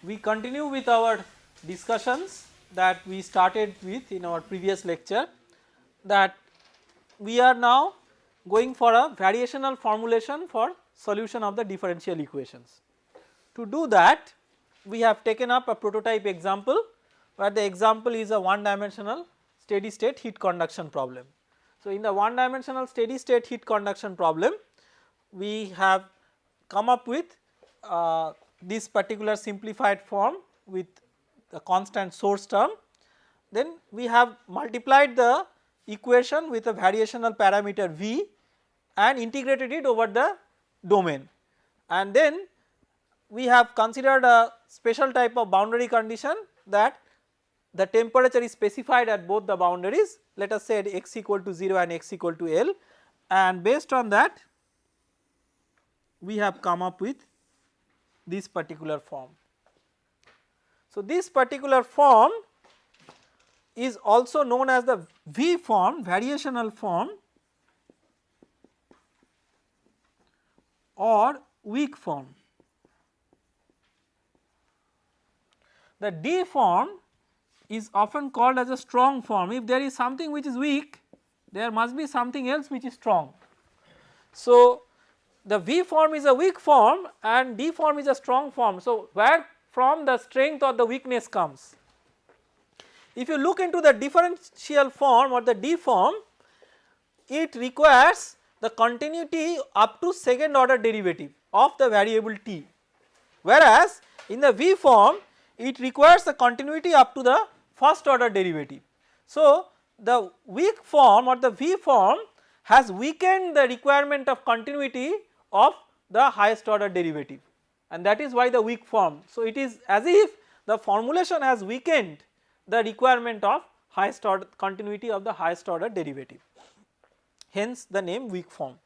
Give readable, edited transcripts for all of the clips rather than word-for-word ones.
we continue with our discussions that we started with in our previous lecture, that we are now going for a variational formulation for solution of the differential equations. To do that, we have taken up a prototype example where the example is a one dimensional steady state heat conduction problem. So, in the one dimensional steady state heat conduction problem, we have come up with this particular simplified form with the constant source term. Then we have multiplied the equation with a variational parameter V and integrated it over the domain, and then we have considered a special type of boundary condition that the temperature is specified at both the boundaries, let us say at x equal to 0 and x equal to L, and based on that we have come up with this particular form. So, this particular form is also known as the V form, variational form, or weak form. The D form is often called as a strong form. If there is something which is weak, there must be something else which is strong. So, the V form is a weak form and D form is a strong form. So, where from the strength or the weakness comes? If you look into the differential form or the D form, it requires the continuity up to second order derivative of the variable t, whereas in the V form it requires the continuity up to the first order derivative. So, the weak form or the V form has weakened the requirement of continuity of the highest order derivative, and that is why the weak form. So, it is as if the formulation has weakened the requirement of highest order continuity of the highest order derivative, hence the name weak form.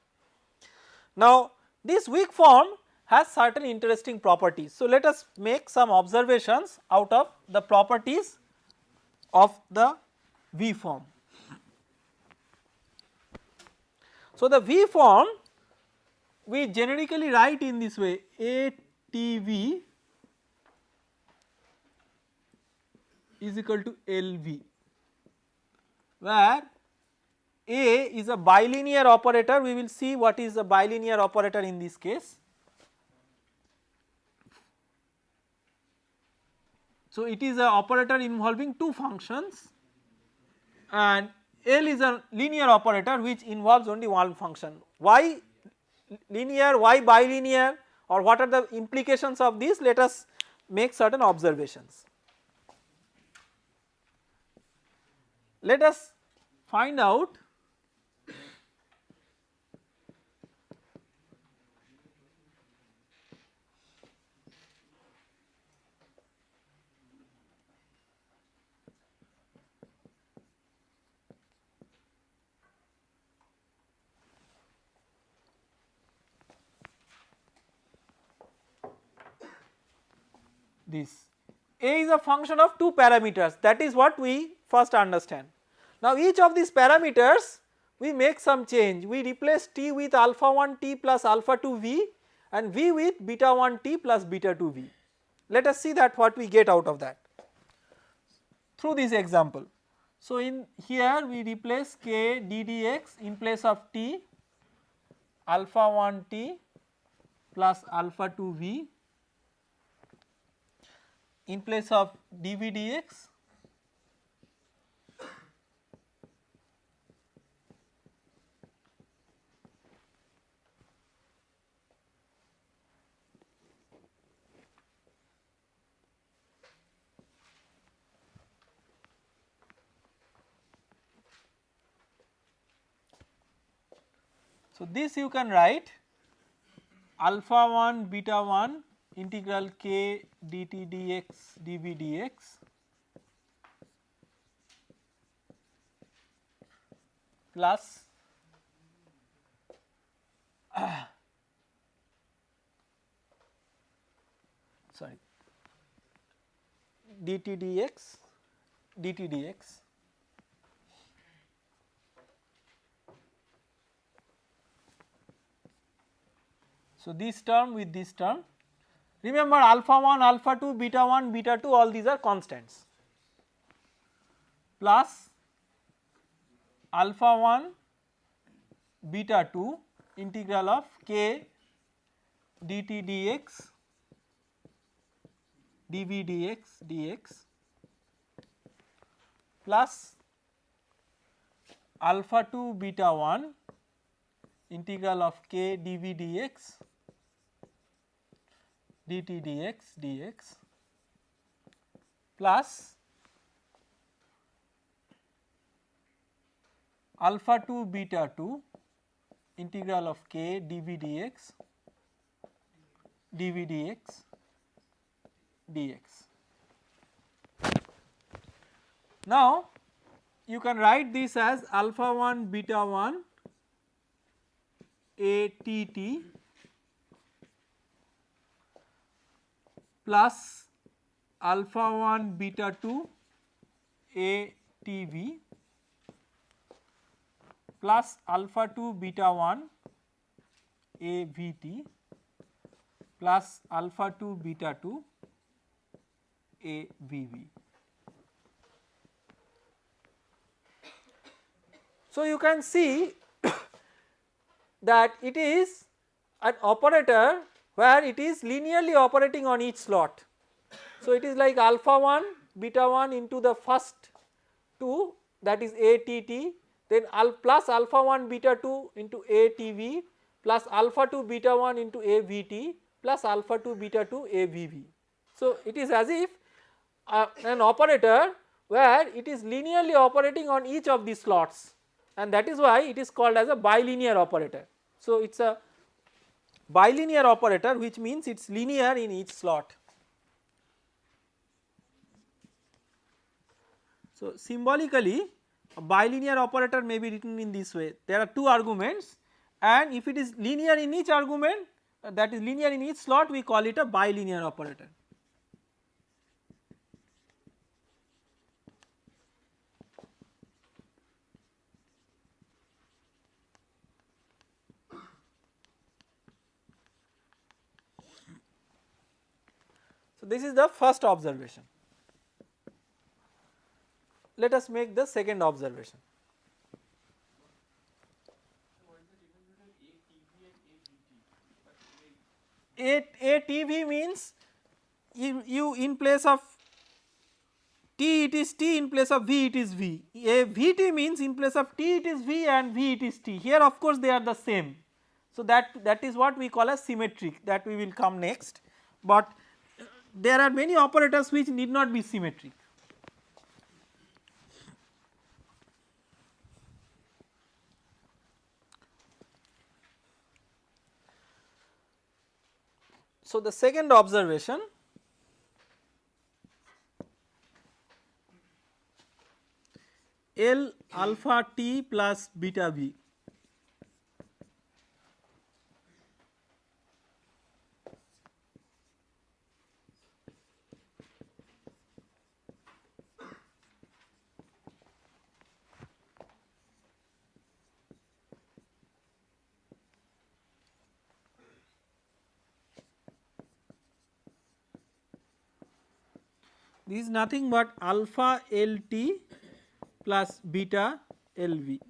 Now, this weak form has certain interesting properties. So, let us make some observations out of the properties of the V form. So, the V form we generically write in this way, ATV is equal to LV, where A is a bilinear operator. We will see what is a bilinear operator in this case. So, it is an operator involving two functions, and L is a linear operator which involves only one function. Why linear, why bilinear, or what are the implications of this? Let us make certain observations. Let us find out this. A is a function of two parameters, that is what we first understand. Now, each of these parameters we make some change, we replace t with alpha 1 t plus alpha 2 v and v with beta 1 t plus beta 2 v. Let us see that what we get out of that through this example. So, in here we replace k d dx in place of t alpha 1 t plus alpha 2 v in place of dv dx So, this you can write alpha 1 beta 1 integral k dt dx dv dx plus sorry dt dx dt dx So, this term with this term, Remember alpha 1, alpha 2, beta 1, beta 2, all these are constants, plus alpha 1 beta 2 integral of k dt dx dv dx plus alpha 2 beta 1 integral of k dv dx dt dx plus alpha 2 beta 2 integral of k dv dx dx. Now you can write this as alpha 1 beta 1 a t t plus alpha 1 beta 2 a t v plus alpha 2 beta 1 a v t plus alpha 2 beta 2 a v v. So you can see that it is an operator where it is linearly operating on each slot. So it is like alpha 1 beta 1 into the first 2, that is a t t, then plus alpha 1 beta 2 into a t v plus alpha 2 beta 1 into a v t plus alpha 2 beta 2 a v v. So it is as if an operator where it is linearly operating on each of these slots, and that is why it is called as a bilinear operator. So it is a bilinear operator, which means it is linear in each slot. So symbolically a bilinear operator may be written in this way: there are two arguments, and if it is linear in each argument, that is linear in each slot, we call it a bilinear operator. So this is the first observation. Let us make the second observation. A t v means you in place of t it is t, in place of v it is v. A v t means in place of t it is v and v it is t. Here of course they are the same. So that is what we call as symmetric, that we will come next, but there are many operators which need not be symmetric. So the second observation, L alpha t plus beta v. This is nothing but alpha L t plus beta L v.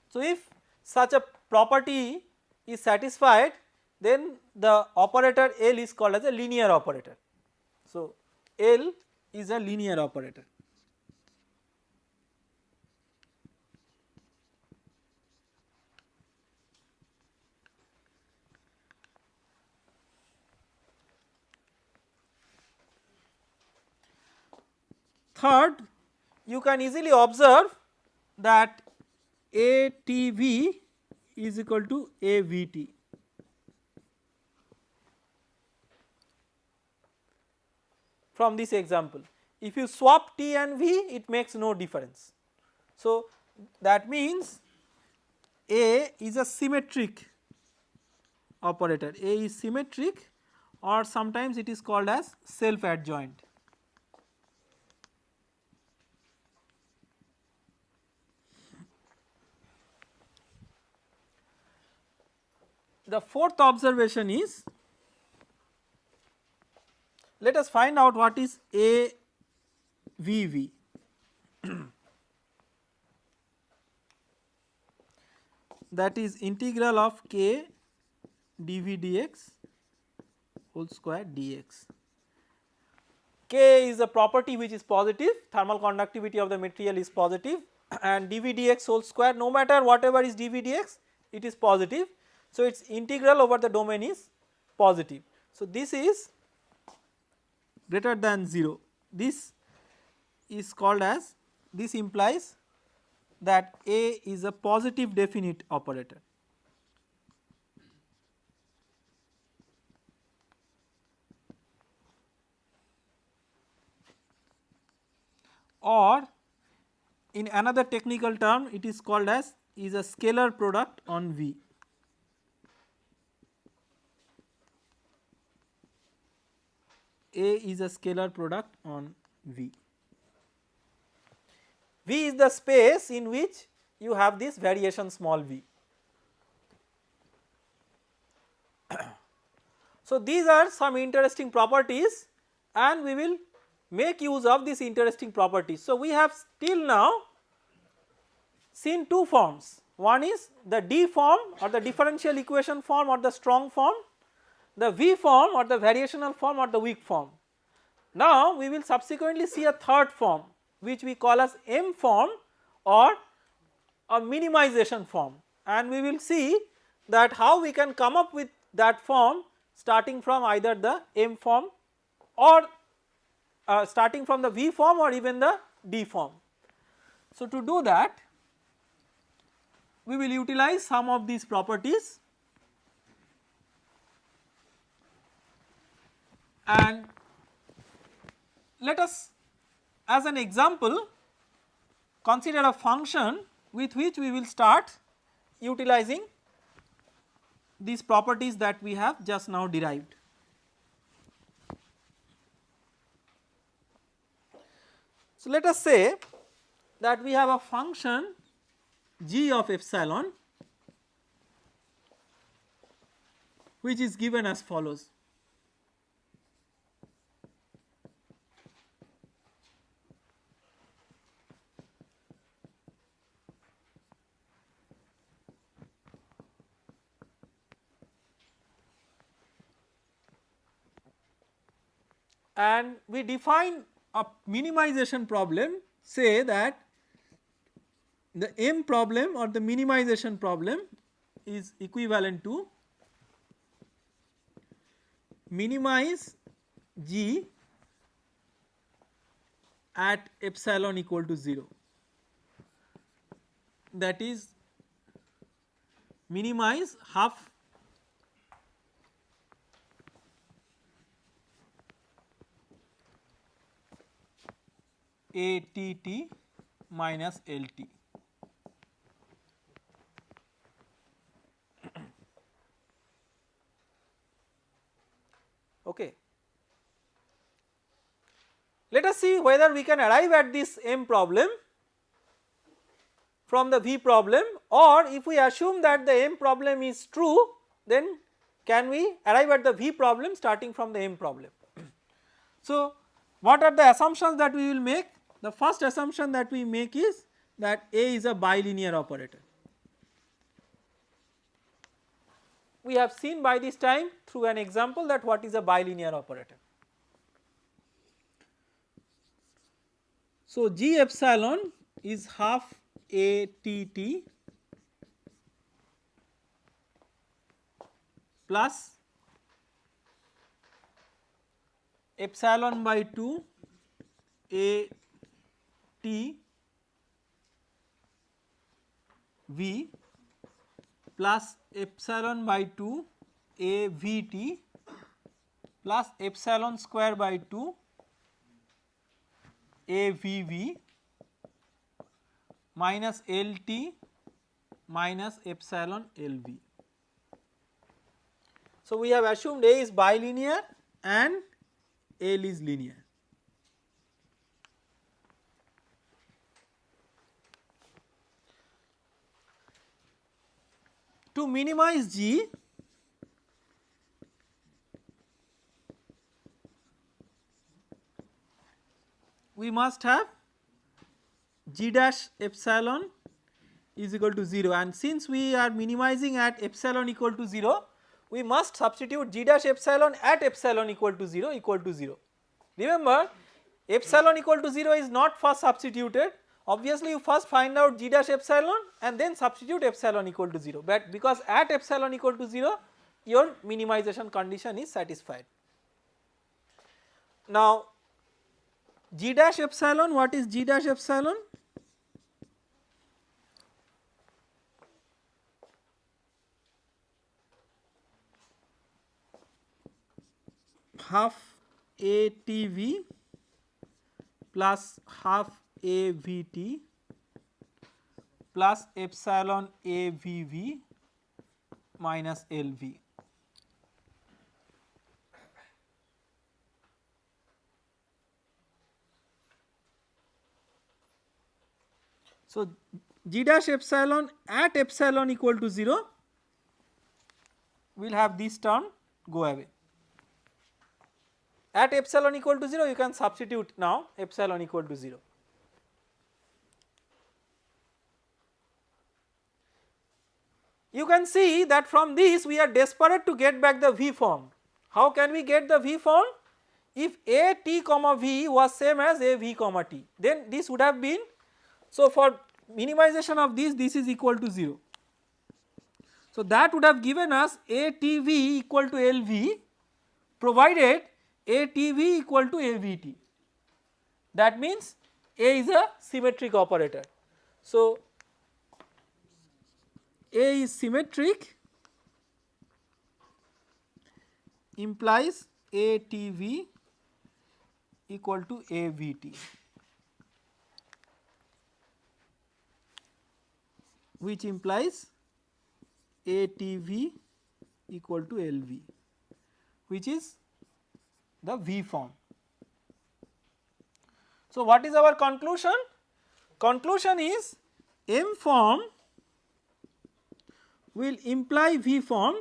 So if such a property is satisfied, then the operator L is called as a linear operator. So L is a linear operator. Third, you can easily observe that A T V is equal to A V T. From this example, if you swap T and V, it makes no difference. So that means A is a symmetric operator. A is symmetric, or sometimes it is called as self adjoint. The fourth observation is let us find out what is AVV. That is integral of k dV dx whole square dx. K is a property which is positive, thermal conductivity of the material is positive, and dV dx whole square, no matter whatever is dV dx, it is positive. So, its integral over the domain is positive. So, this is greater than 0. This is called as, this implies that A is a positive definite operator. Or in another technical term, it is called as is a scalar product on V. A is a scalar product on V. V is the space in which you have this variation small v. So, these are some interesting properties and we will make use of these interesting properties. So, we have till now seen two forms, one is the D form or the differential equation form or the strong form, the V form or the variational form or the weak form. Now, we will subsequently see a third form which we call as M form or a minimization form, and we will see that how we can come up with that form starting from either the M form or starting from the V form or even the D form. So, to do that we will utilize some of these properties and let us as an example consider a function with which we will start utilizing these properties that we have just now derived. So, let us say that we have a function g of epsilon which is given as follows. And we define a minimization problem, say that the M problem or the minimization problem is equivalent to minimize G at epsilon equal to 0, that is minimize half ATT minus LT. Okay. Let us see whether we can arrive at this M problem from the V problem, or if we assume that the M problem is true, then can we arrive at the V problem starting from the M problem. So, what are the assumptions that we will make? The first assumption that we make is that A is a bilinear operator. We have seen by this time through an example that what is a bilinear operator. So, G epsilon is half ATT plus epsilon by 2 AT V plus epsilon by 2 AVT plus epsilon square by 2 AVV minus LT minus epsilon LV. So, we have assumed A is bilinear and L is linear. To minimize G, we must have g dash epsilon is equal to 0, and since we are minimizing at epsilon equal to 0, we must substitute g dash epsilon at epsilon equal to 0 equal to 0. Remember, epsilon equal to 0 is not first substituted, obviously you first find out g dash epsilon and then substitute epsilon equal to 0, but because at epsilon equal to 0 your minimization condition is satisfied. Now g dash epsilon, what is g dash epsilon? Half ATV plus half AVT plus epsilon AVV minus LV. So g dash epsilon at epsilon equal to 0 will have this term go away. At epsilon equal to 0 you can substitute now epsilon equal to 0. You can see that from this we are desperate to get back the V form. How can we get the V form? If A t comma V was same as A V comma t, then this would have been, so for minimization of this is equal to 0. So that would have given us ATV equal to LV provided ATV equal to AVT. That means A is a symmetric operator. So A is symmetric implies ATV equal to AVT, which implies ATV equal to LV, which is the V form. So what is our conclusion? Conclusion is M form will imply V form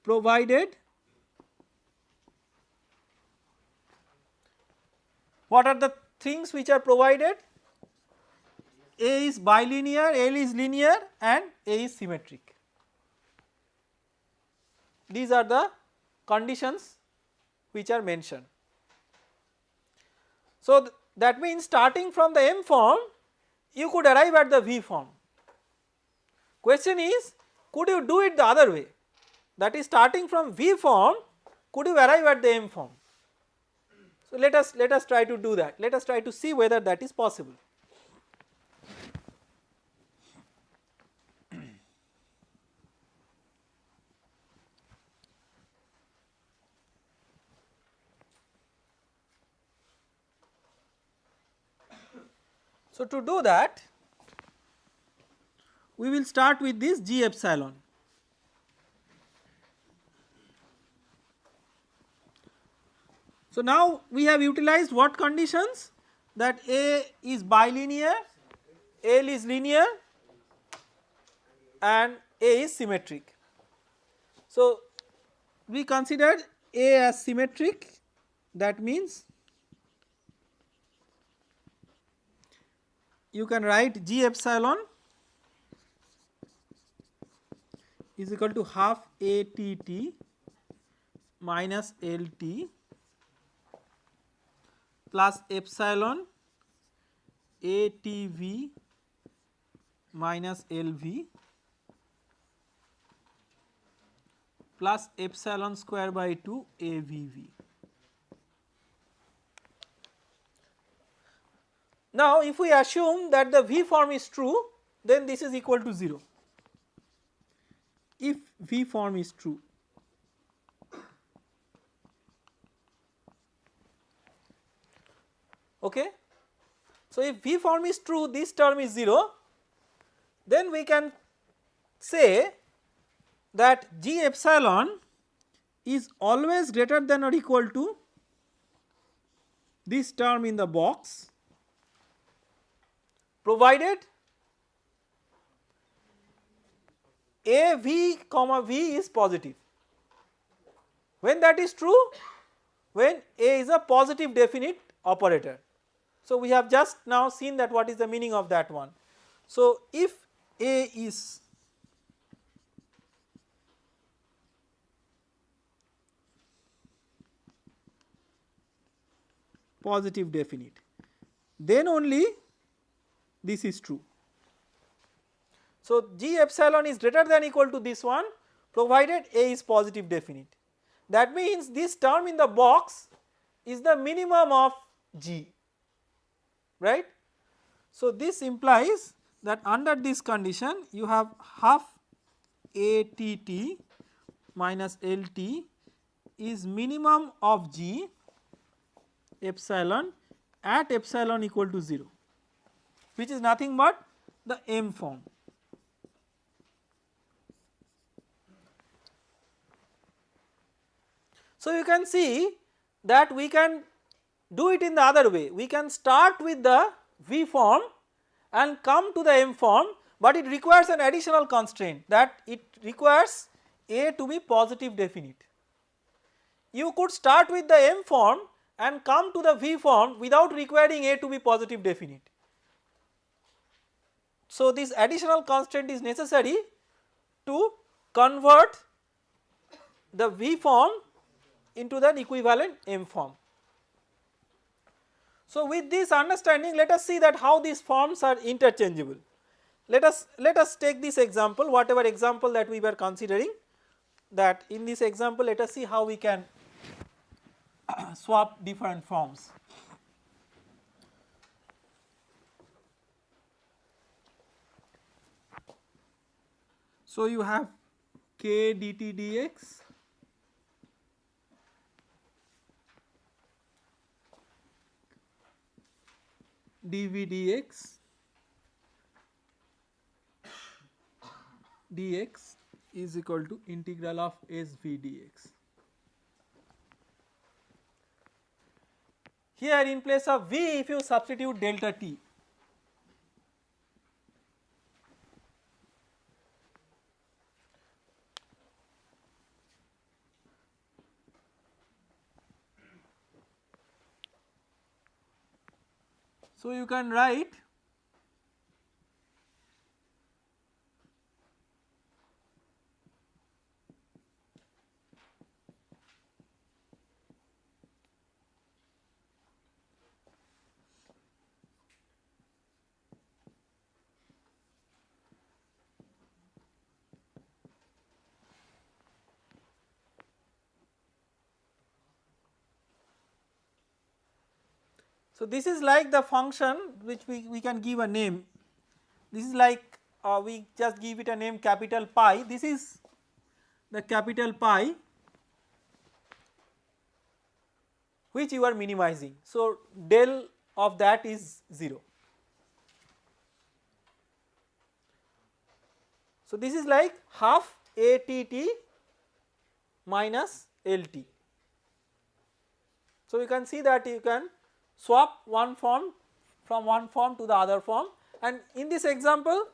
provided what are the things which are provided? A is bilinear, L is linear and A is symmetric. These are the conditions which are mentioned. So that means starting from the M form you could arrive at the V form. Question is, could you do it the other way, that is starting from V form could you arrive at the M form? So let us try to do that, let us try to see whether that is possible. So to do that we will start with this G epsilon. So now we have utilized what conditions? That A is bilinear, L is linear and A is symmetric. So we considered A as symmetric, that means you can write G epsilon is equal to half ATT minus LT plus epsilon ATV minus LV plus epsilon square by 2 AVV. Now if we assume that the V form is true, then this is equal to 0. If V form is true, okay. So if V form is true, this term is 0, then we can say that G epsilon is always greater than or equal to this term in the box, provided A V comma V is positive. When that is true, when A is a positive definite operator. So we have just now seen that what is the meaning of that one. So if A is positive definite, then only this is true. So G epsilon is greater than equal to this one provided A is positive definite. That means this term in the box is the minimum of G, right. So this implies that under this condition you have half ATT minus LT is minimum of G epsilon at epsilon equal to 0, which is nothing but the M form. So you can see that we can do it in the other way. We can start with the V form and come to the M form, but it requires an additional constraint, that it requires A to be positive definite. You could start with the M form and come to the V form without requiring A to be positive definite. So this additional constraint is necessary to convert the V form into the equivalent M form. So with this understanding, let us see that how these forms are interchangeable. Let us take this example, whatever example that we were considering, that in this example let us see how we can swap different forms. So you have k dt dx dv dx is equal to integral of sv dx. Here in place of v, if you substitute delta t, so you can write so this is like the function which we can give a name. This is like we just give it a name capital pi. This is the capital pi which you are minimizing. So del of that is 0. So this is like half ATT minus LT. So you can see that you can swap one form from one form to the other form, and in this example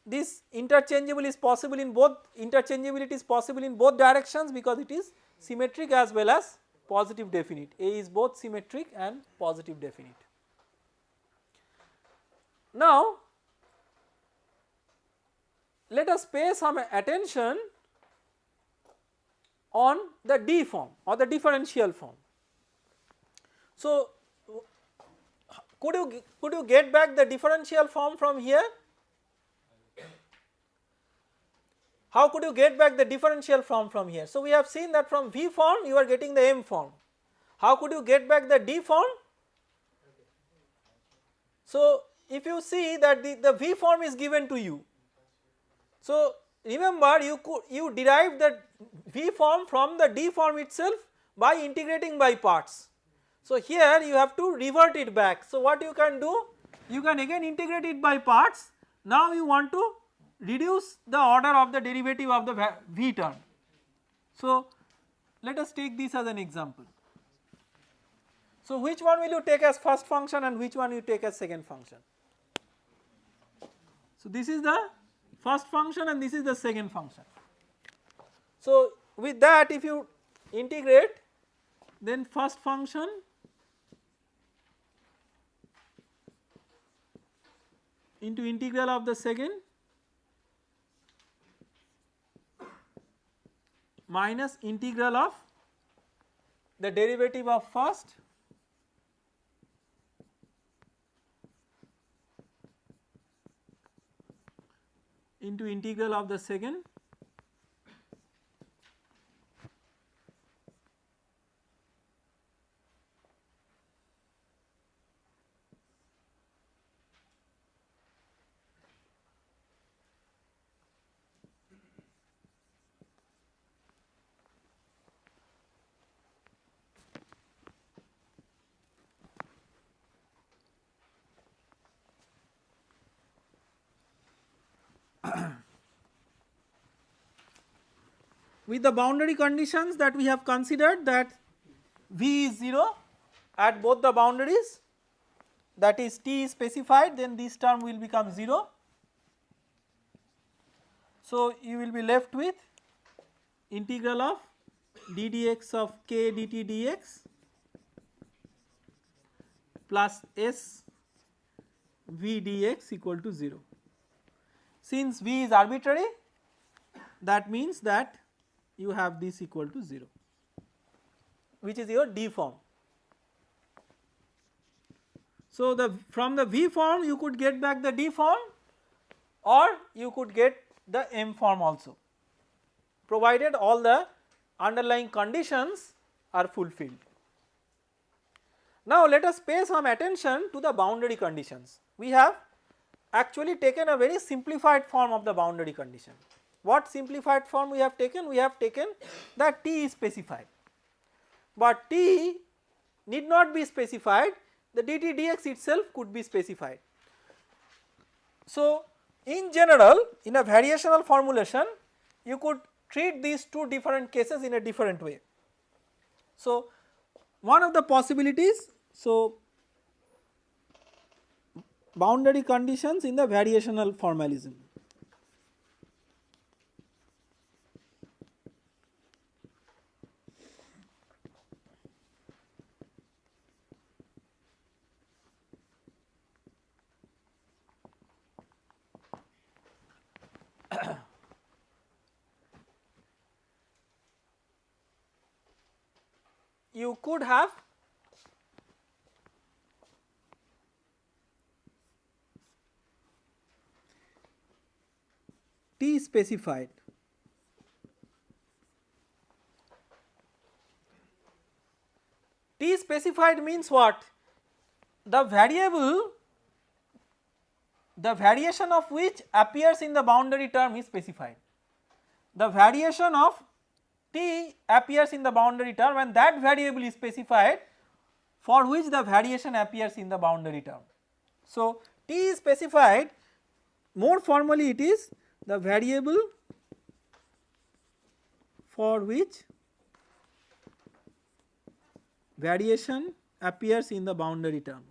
this interchangeability is possible in both directions because it is symmetric as well as positive definite. A is both symmetric and positive definite. Now let us pay some attention on the D form or the differential form. So could you get back the differential form from here? How could you get back the differential form from here? So we have seen that from V form you are getting the M form. How could you get back the D form? So if you see that the V form is given to you. So remember you derive the V form from the D form itself by integrating by parts. So here you have to revert it back. So what you can do? You can again integrate it by parts. Now you want to reduce the order of the derivative of the V term. So let us take this as an example. So which one will you take as first function and which one you take as second function? So this is the first function and this is the second function. So with that, if you integrate then first function into integral of the second minus integral of the derivative of first into integral of the second with the boundary conditions that we have considered, that V is 0 at both the boundaries, that is t is specified, then this term will become 0. So, you will be left with integral of d dx of k dt dx plus s v dx equal to 0. Since v is arbitrary, that means that you have this equal to 0, which is your D form. So, from the V form you could get back the D form, or you could get the M form also, provided all the underlying conditions are fulfilled. Now, let us pay some attention to the boundary conditions. We have actually taken a very simplified form of the boundary condition. What simplified form we have taken? We have taken that t is specified, but t need not be specified, the dt dx itself could be specified. So, in general, in a variational formulation you could treat these two different cases in a different way. So, one of the possibilities, so boundary conditions in the variational formalism. You could have t specified. T specified means what? The variable, the variation of which appears in the boundary term is specified. The variation of t appears in the boundary term, and that variable is specified for which the variation appears in the boundary term. So, t is specified, more formally it is the variable for which variation appears in the boundary term.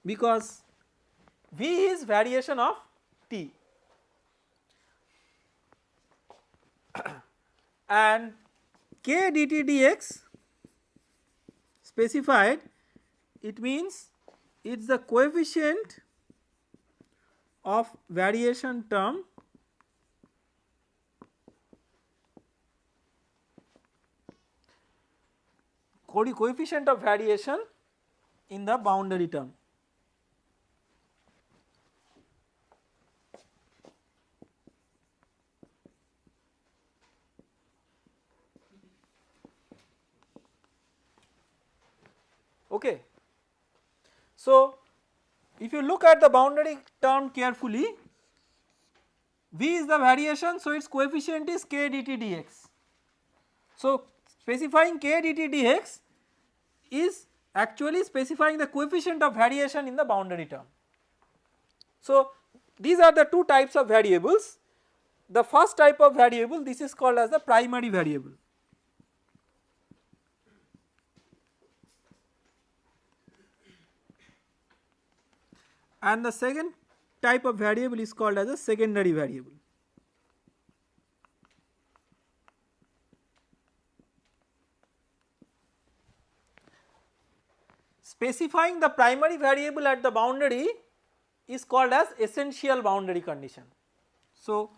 Because V is variation of t and k dt dx specified, it means it is the coefficient of variation term coefficient of variation in the boundary term. Okay. So, if you look at the boundary term carefully, V is the variation, so its coefficient is k dt dx. So, specifying k dt dx is actually specifying the coefficient of variation in the boundary term. So, these are the two types of variables. The first type of variable, this is called as the primary variable. and the second type of variable is called as a secondary variable. Specifying the primary variable at the boundary is called as essential boundary condition. So,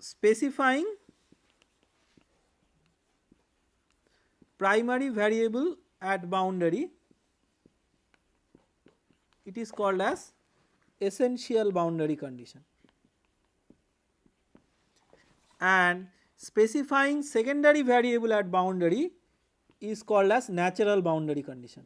specifying primary variable at boundary, it is called as essential boundary condition, and specifying secondary variable at boundary is called as natural boundary condition.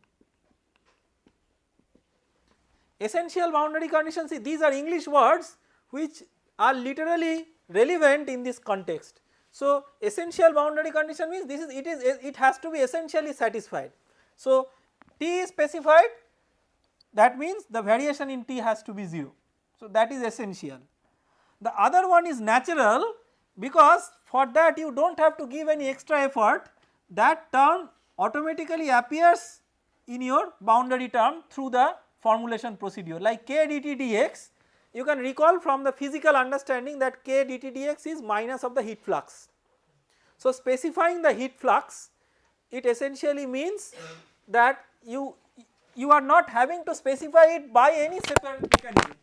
Essential boundary conditions, see, these are English words which are literally relevant in this context. So, essential boundary condition means this is it has to be essentially satisfied. So, T is specified, that means the variation in T has to be 0. So, that is essential. The other one is natural, because for that you do not have to give any extra effort, that term automatically appears in your boundary term through the formulation procedure, like k dt dx. You can recall from the physical understanding that k dt dx is minus of the heat flux. So, specifying the heat flux, it essentially means that you are not having to specify it by any separate mechanism.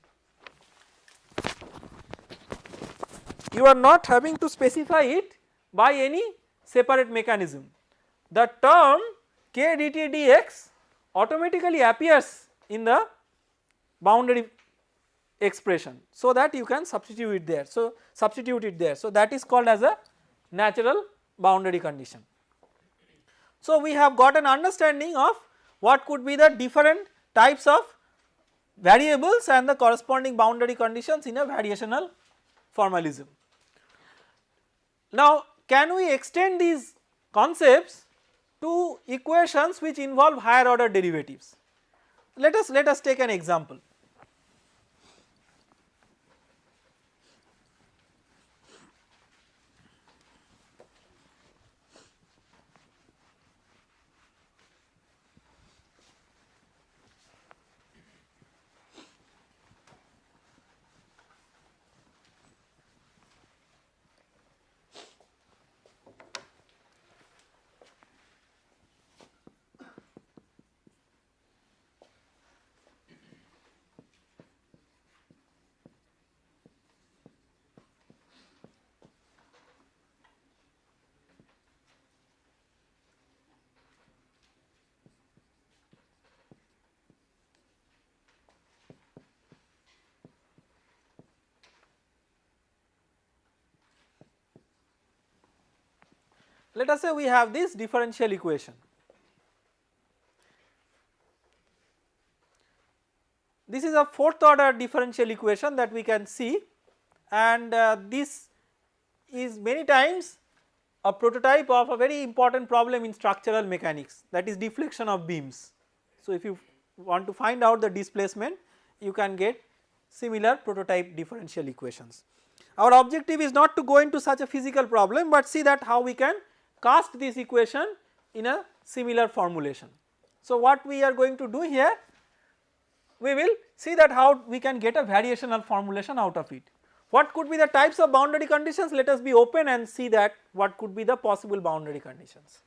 You are not having to specify it by any separate mechanism. The term k dt dx automatically appears in the boundary expression, so that you can substitute it there. So, that is called as a natural boundary condition. So, we have got an understanding of what could be the different types of variables and the corresponding boundary conditions in a variational formalism. Now, can we extend these concepts to equations which involve higher order derivatives? Let us take an example. Let us say we have this differential equation. This is a fourth order differential equation that we can see, and this is many times a prototype of a very important problem in structural mechanics, that is deflection of beams. So, if you want to find out the displacement, you can get similar prototype differential equations. Our objective is not to go into such a physical problem, but see that how we can cast this equation in a similar formulation. So, what we are going to do here, we will see that how we can get a variational formulation out of it. What could be the types of boundary conditions? Let us be open and see that what could be the possible boundary conditions.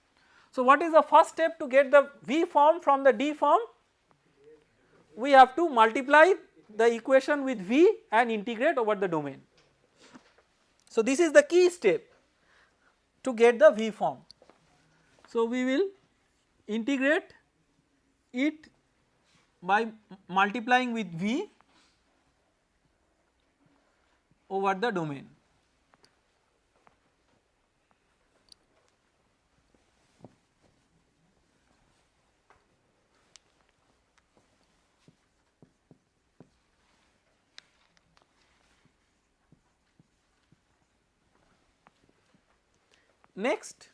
So, what is the first step to get the V form from the D form? We have to multiply the equation with V and integrate over the domain. So, this is the key step to get the V form. So, we will integrate it by multiplying with V over the domain. Next,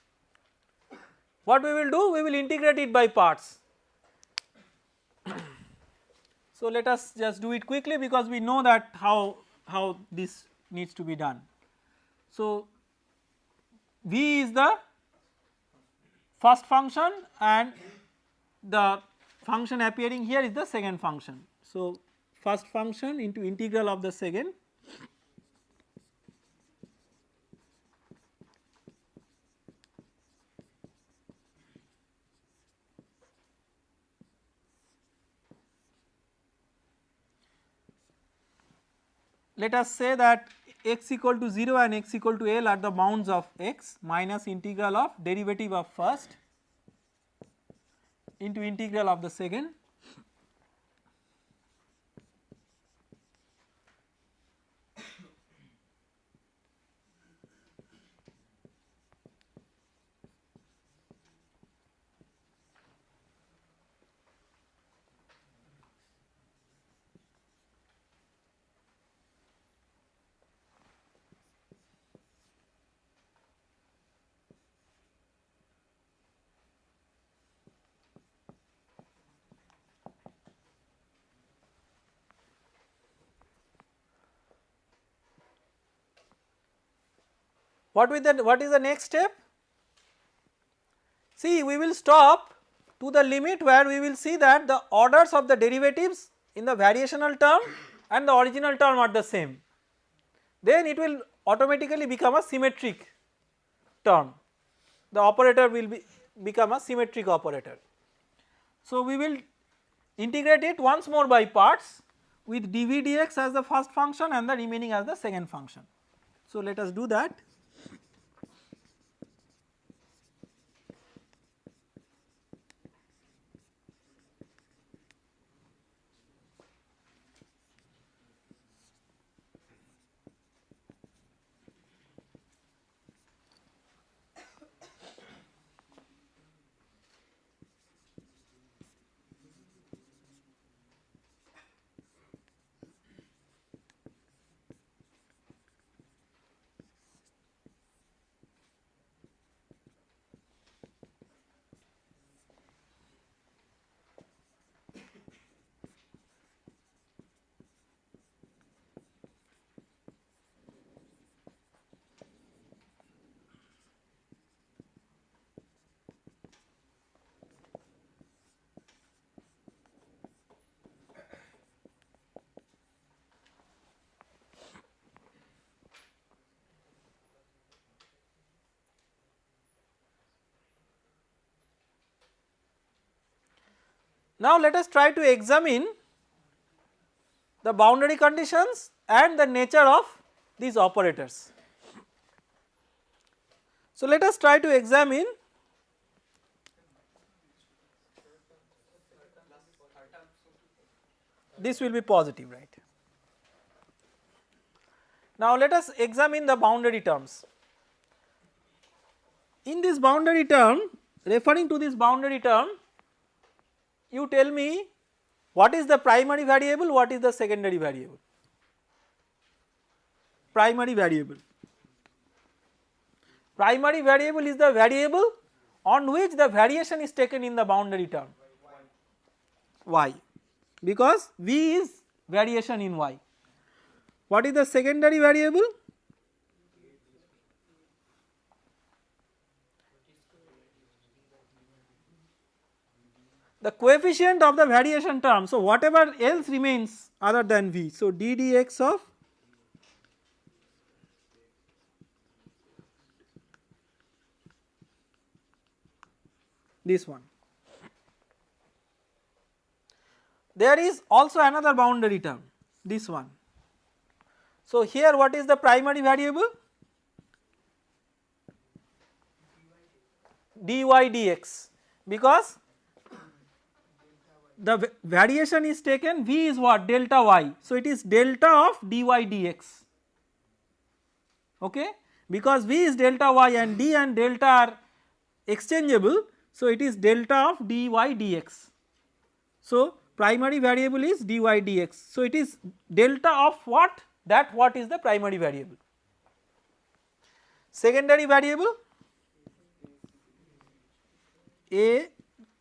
what we will do? We will integrate it by parts. So, let us just do it quickly, because we know that how this needs to be done. So, V is the first function and the function appearing here is the second function. So, first function into integral of the second. Let us say that x equal to 0 and x equal to L are the bounds of x minus integral of derivative of first into integral of the second. What is the next step? See, we will stop to the limit where we will see that the orders of the derivatives in the variational term and the original term are the same, then it will automatically become a symmetric term, the operator will become a symmetric operator. So, we will integrate it once more by parts with dv dx as the first function and the remaining as the second function. So, let us do that. Now, let us try to examine the boundary conditions and the nature of these operators. So, let us try to examine this will be positive, right. Now, let us examine the boundary terms. In this boundary term, referring to this boundary term, you tell me what is the primary variable, what is the secondary variable. Primary variable. Primary variable is the variable on which the variation is taken in the boundary term, y, because v is variation in y. What is the secondary variable? The coefficient of the variation term. So, whatever else remains other than v. So, d dx of this one. There is also another boundary term, this one. So, here what is the primary variable? dy dx, because the variation is taken, v is what, delta y. So, it is delta of dy dx, okay, because v is delta y and d and delta are exchangeable. So, it is delta of dy dx. So, primary variable is dy dx. So, it is delta of what, that what is the primary variable. Secondary variable a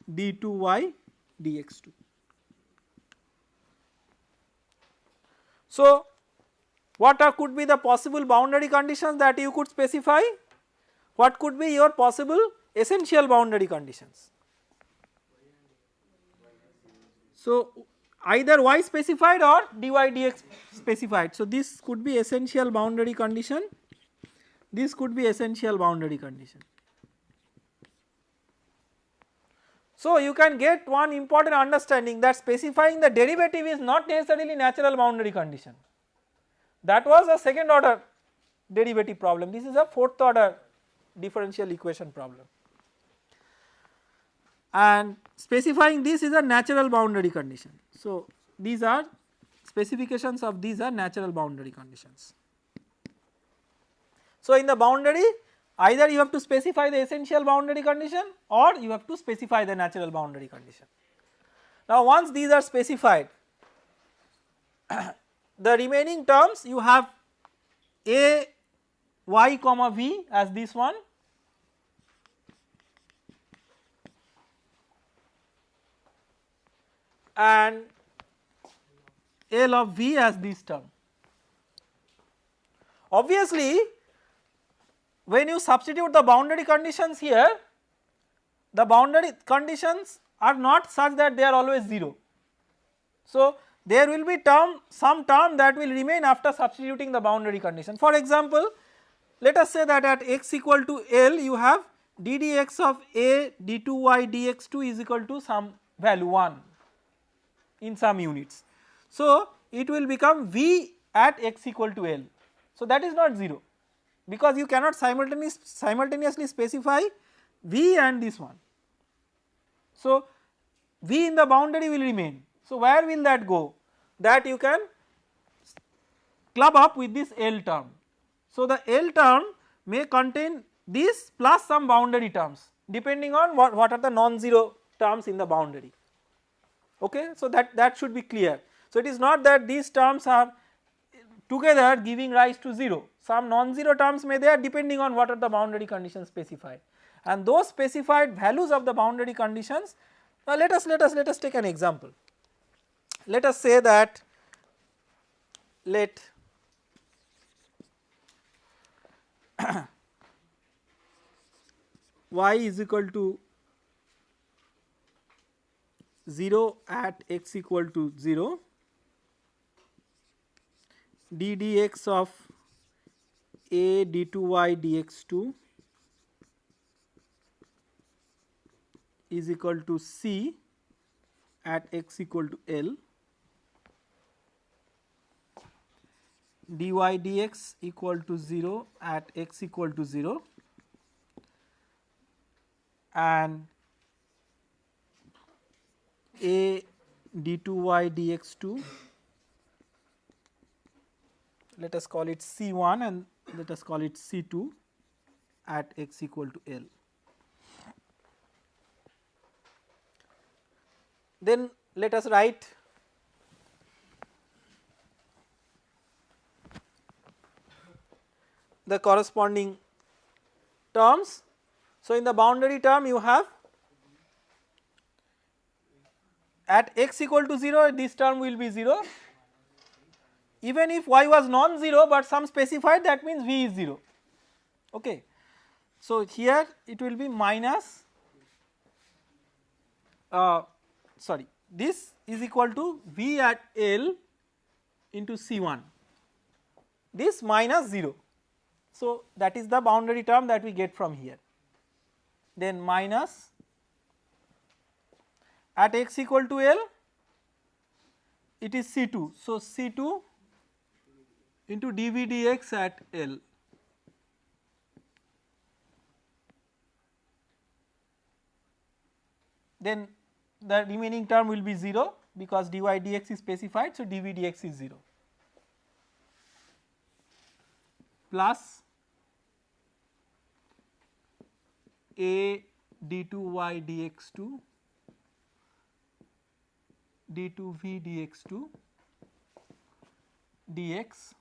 d2y dx2. So, what could be the possible boundary conditions that you could specify? What could be your possible essential boundary conditions? So either y specified or dy dx specified. So this could be essential boundary condition, this could be essential boundary condition. So you can get one important understanding that specifying the derivative is not necessarily natural boundary condition. That was a second order derivative problem, this is a fourth order differential equation problem, and specifying this is a natural boundary condition. So these are specifications of these are natural boundary conditions. So in the boundary either you have to specify the essential boundary condition or you have to specify the natural boundary condition. Now once these are specified, the remaining terms you have a y comma v as this one, and L of v as this term. Obviously when you substitute the boundary conditions here, the boundary conditions are not such that they are always 0. So there will be some term that will remain after substituting the boundary condition. For example, let us say that at x equal to L you have d dx of a d2y dx2 is equal to some value 1 in some units. So it will become v at x equal to L. So that is not 0 because you cannot simultaneously specify v and this one. So v in the boundary will remain. So where will that go? That you can club up with this L term. So the L term may contain this plus some boundary terms depending on what are the non-zero terms in the boundary. Okay, so that should be clear. So it is not that these terms are together giving rise to 0, some non-zero terms may there depending on what are the boundary conditions specified, and those specified values of the boundary conditions. Now let us take an example. Let us say that let y is equal to 0 at x equal to 0, d dx of a d2y dx2 is equal to c at x equal to L, dy dx equal to 0 at x equal to 0, and a d2y dx2, let us call it C1 and let us call it C2 at x equal to L. Then let us write the corresponding terms. So in the boundary term you have at x equal to 0 this term will be 0, even if y was non-zero but some specified, that means v is 0. Okay. So here it will be minus this is equal to v at L into C1, this minus 0. So that is the boundary term that we get from here. Then minus at x equal to L it is C2. So C2 into dv dx at L. Then the remaining term will be 0 because dy dx is specified, so dv dx is 0, plus a d2y dx2 d2v dx2 dx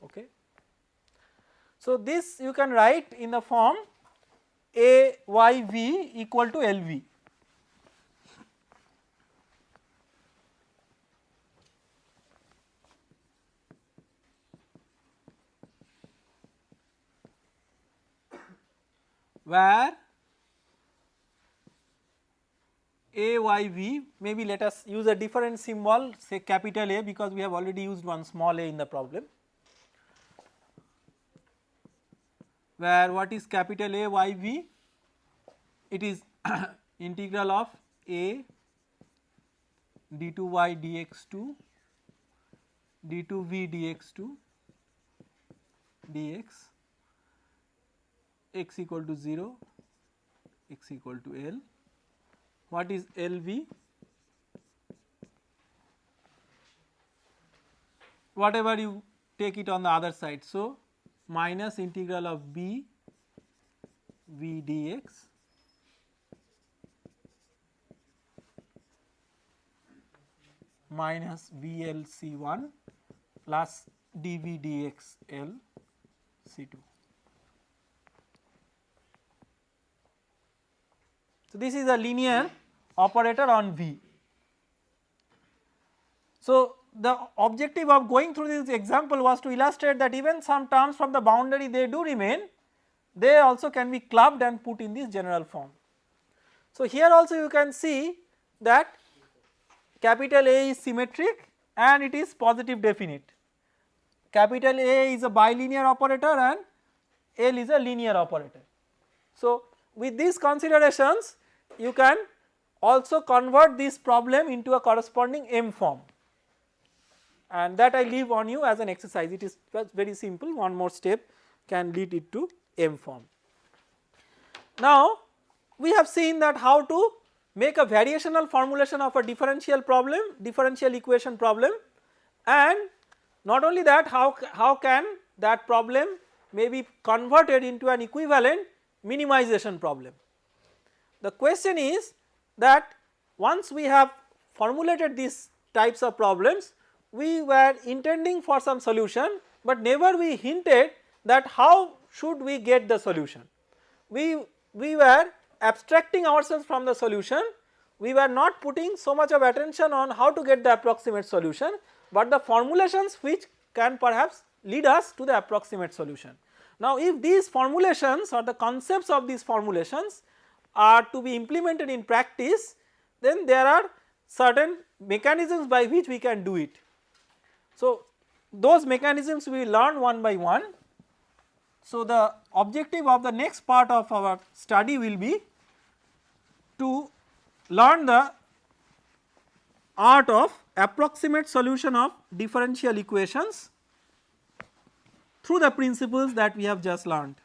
okay. So, this you can write in the form AYV equal to LV. Where AYV, maybe let us use a different symbol, say capital A, because we have already used one small a in the problem, where what is capital AYV? It is integral of A d2y dx2 d2v dx2 dx x equal to 0, x equal to L. What is LV? Whatever you take it on the other side. So, minus integral of B v dx minus VL C1 plus dV dx L C2. So, this is a linear operator on V. So, the objective of going through this example was to illustrate that even some terms from the boundary they do remain, they also can be clubbed and put in this general form. So, here also you can see that capital A is symmetric and it is positive definite. Capital A is a bilinear operator and L is a linear operator. So, with these considerations you can also convert this problem into a corresponding M form, and that I leave on you as an exercise. It is very simple, one more step can lead it to M form. Now, we have seen that how to make a variational formulation of a differential problem, differential equation problem, and not only that, how can that problem may be converted into an equivalent minimization problem. The question is that once we have formulated these types of problems, we were intending for some solution, but never we hinted that how should we get the solution. We were abstracting ourselves from the solution, we were not putting so much of attention on how to get the approximate solution, but the formulations which can perhaps lead us to the approximate solution. Now, if these formulations or the concepts of these formulations are to be implemented in practice, then there are certain mechanisms by which we can do it. So, those mechanisms we will learn one by one. So, the objective of the next part of our study will be to learn the art of approximate solution of differential equations through the principles that we have just learned.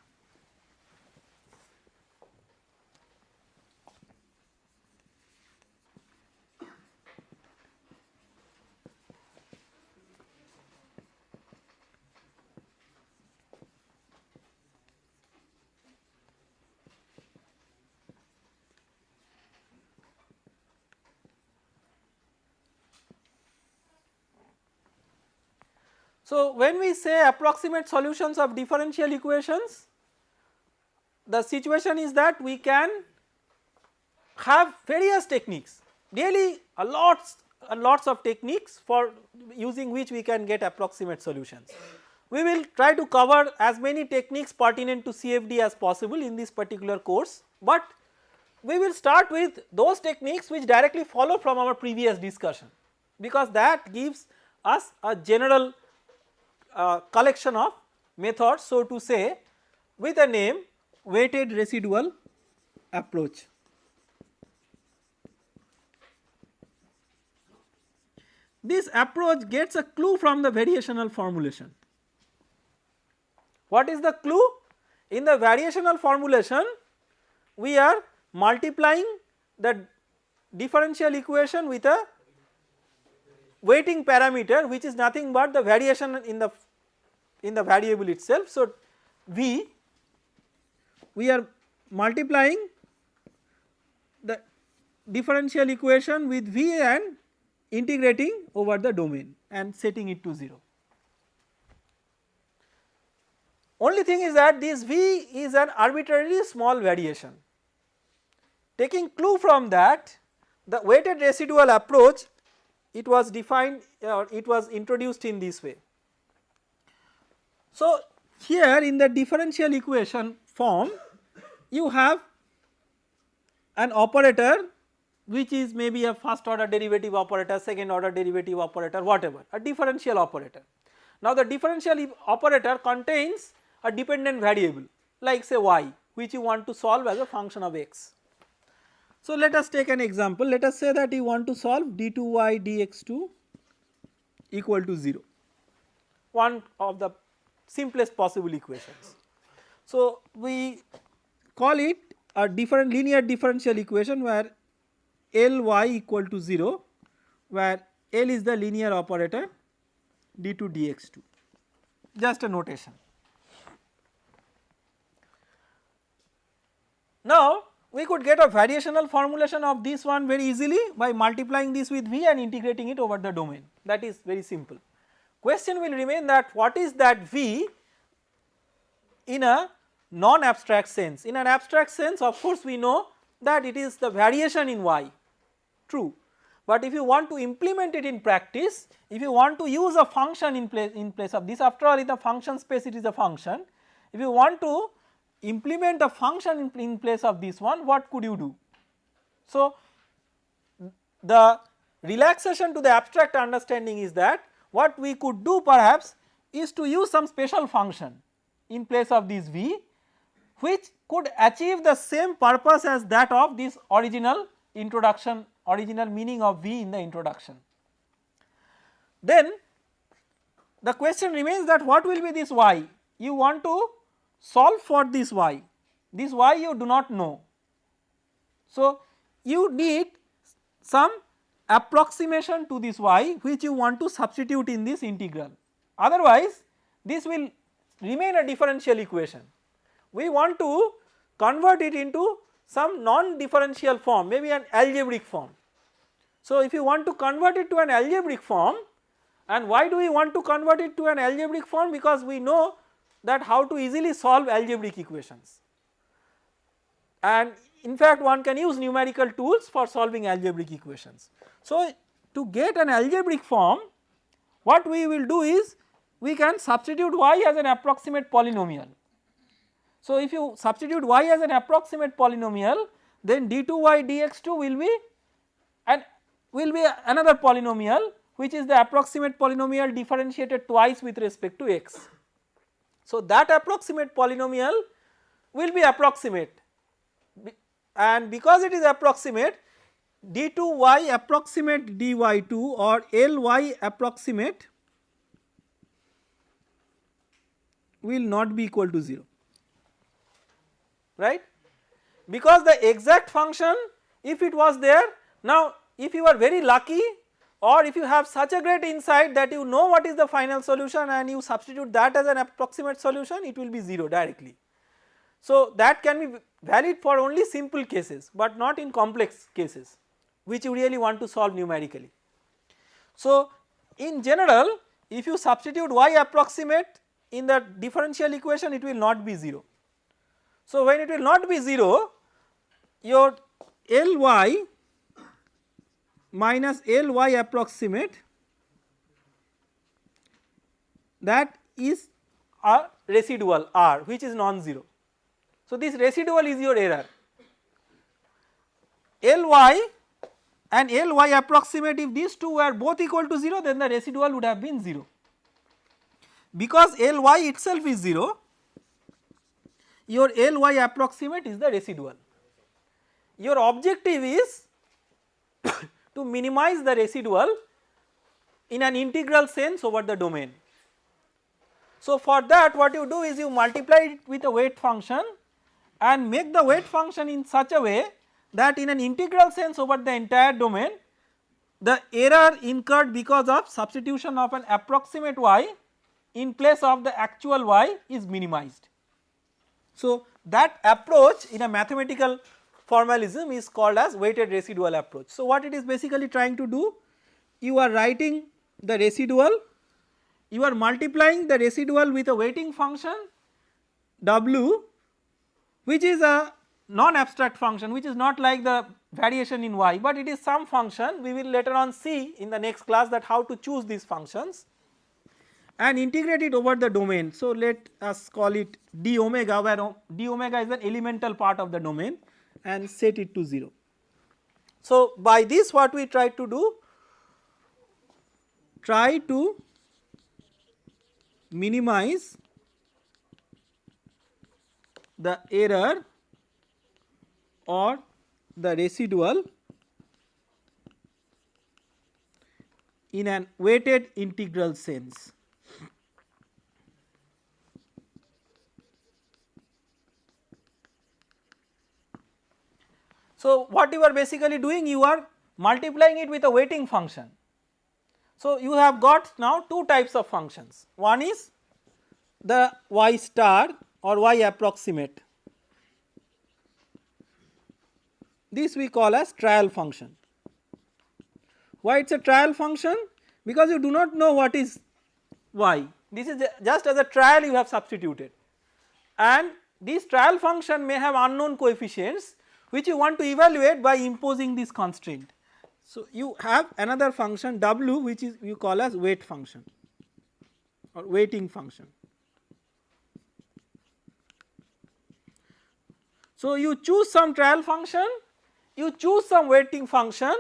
So, when we say approximate solutions of differential equations, the situation is that we can have various techniques, really a lots of techniques for using which we can get approximate solutions. We will try to cover as many techniques pertinent to CFD as possible in this particular course, but we will start with those techniques which directly follow from our previous discussion, because that gives us a general collection of methods, so to say, with a name weighted residual approach. This approach gets a clue from the variational formulation. What is the clue? In the variational formulation, we are multiplying the differential equation with a weighting parameter which is nothing but the variation in the variable itself. So, V, we are multiplying the differential equation with V and integrating over the domain and setting it to 0. Only thing is that this V is an arbitrarily small variation. Taking clue from that, the weighted residual approach, it was defined or it was introduced in this way. So, here in the differential equation form you have an operator which is maybe a first order derivative operator, second order derivative operator, whatever, a differential operator. Now, the differential operator contains a dependent variable like say y, which you want to solve as a function of x. So, let us take an example. Let us say that you want to solve d2y dx2 equal to 0, one of the simplest possible equations. So, we call it a linear differential equation where Ly equal to 0, where L is the linear operator d2 dx2, just a notation. Now, we could get a variational formulation of this one very easily by multiplying this with V and integrating it over the domain, that is very simple. Question will remain that what is that V in a non-abstract sense. In an abstract sense, of course we know that it is the variation in y, true, but if you want to implement it in practice, if you want to use a function in place of this, after all in the function space it is a function, if you want to implement a function in place of this one, what could you do? So, the relaxation to the abstract understanding is that what we could do perhaps is to use some special function in place of this V, which could achieve the same purpose as that of this original introduction, original meaning of V in the introduction. Then the question remains that what will be this y? You want to solve for this y you do not know. So, you need some approximation to this y which you want to substitute in this integral, otherwise this will remain a differential equation. We want to convert it into some non-differential form, maybe an algebraic form. So, if you want to convert it to an algebraic form, and why do we want to convert it to an algebraic form? Because we know that how to easily solve algebraic equations, and in fact one can use numerical tools for solving algebraic equations. So, to get an algebraic form, what we will do is we can substitute y as an approximate polynomial. So, if you substitute y as an approximate polynomial, then d2y dx2 will be another polynomial which is the approximate polynomial differentiated twice with respect to x. So, that approximate polynomial will be approximate, and because it is approximate, d2y approximate dy2 or Ly approximate will not be equal to 0, right, because the exact function, if it was there, now if you are very lucky or if you have such a great insight that you know what is the final solution and you substitute that as an approximate solution, it will be 0 directly. So, that can be valid for only simple cases, but not in complex cases which you really want to solve numerically. So, in general if you substitute y approximate in the differential equation, it will not be 0. So, when it will not be 0, your Ly minus Ly approximate, that is a residual R which is non-zero. So, this residual is your error. Ly and Ly approximate, if these two were both equal to 0, then the residual would have been 0. Because Ly itself is 0, your Ly approximate is the residual. Your objective is to minimize the residual in an integral sense over the domain. So, for that what you do is you multiply it with a weight function and make the weight function in such a way that in an integral sense over the entire domain, the error incurred because of substitution of an approximate y in place of the actual y is minimized. So, that approach in a mathematical formalism is called as weighted residual approach. So, what it is basically trying to do, you are writing the residual, you are multiplying the residual with a weighting function W, which is a non abstract function, which is not like the variation in y, but it is some function. We will later on see in the next class that how to choose these functions and integrate it over the domain. So, let us call it d omega, where d omega is an elemental part of the domain, and set it to 0. So, by this what we try to do? Try to minimize the error or the residual in an weighted integral sense. So, what you are basically doing, you are multiplying it with a weighting function. So, you have got now two types of functions. One is the y star or y approximate. This we call as trial function. Why it is a trial function? Because you do not know what is y. This is just as a trial you have substituted, and this trial function may have unknown coefficients which you want to evaluate by imposing this constraint. So, you have another function w, which is you call as weight function or weighting function. So, you choose some trial function, you choose some weighting function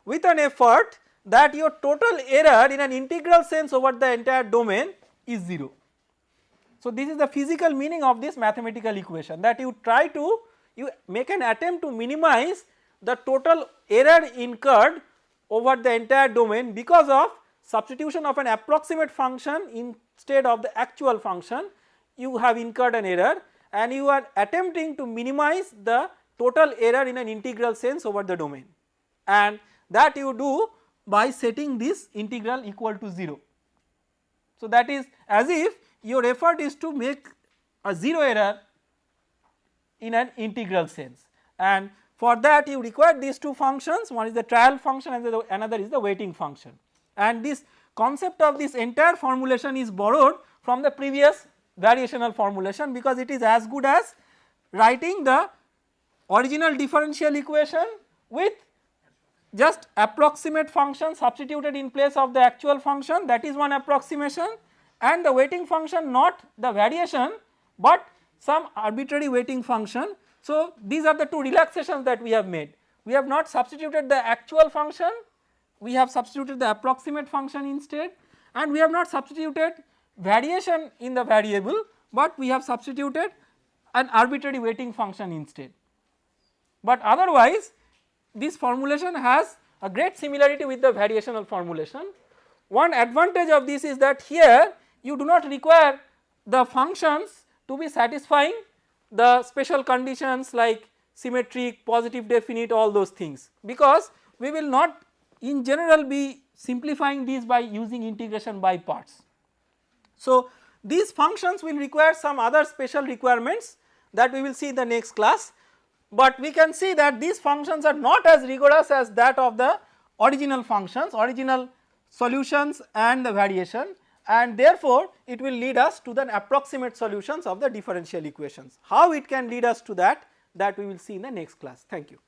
with an effort that your total error in an integral sense over the entire domain is 0. So, this is the physical meaning of this mathematical equation, that you try to make an attempt to minimize the total error incurred over the entire domain because of substitution of an approximate function instead of the actual function. You have incurred an error and you are attempting to minimize the total error in an integral sense over the domain, and that you do by setting this integral equal to 0. So, that is as if your effort is to make a 0 error in an integral sense, and for that you require these two functions, one is the trial function and another is the weighting function, and this concept of this entire formulation is borrowed from the previous variational formulation, because it is as good as writing the original differential equation with just approximate function substituted in place of the actual function, that is one approximation, and the weighting function not the variation but some arbitrary weighting function. So, these are the two relaxations that we have made. We have not substituted the actual function, we have substituted the approximate function instead, and we have not substituted variation in the variable, but we have substituted an arbitrary weighting function instead. But otherwise this formulation has a great similarity with the variational formulation. One advantage of this is that here you do not require the functions to be satisfying the special conditions like symmetric, positive definite, all those things, because we will not in general be simplifying these by using integration by parts. So, these functions will require some other special requirements that we will see in the next class, but we can see that these functions are not as rigorous as that of the original functions, original solutions and the variation, and therefore it will lead us to the approximate solutions of the differential equations. How it can lead us to that we will see in the next class. Thank you.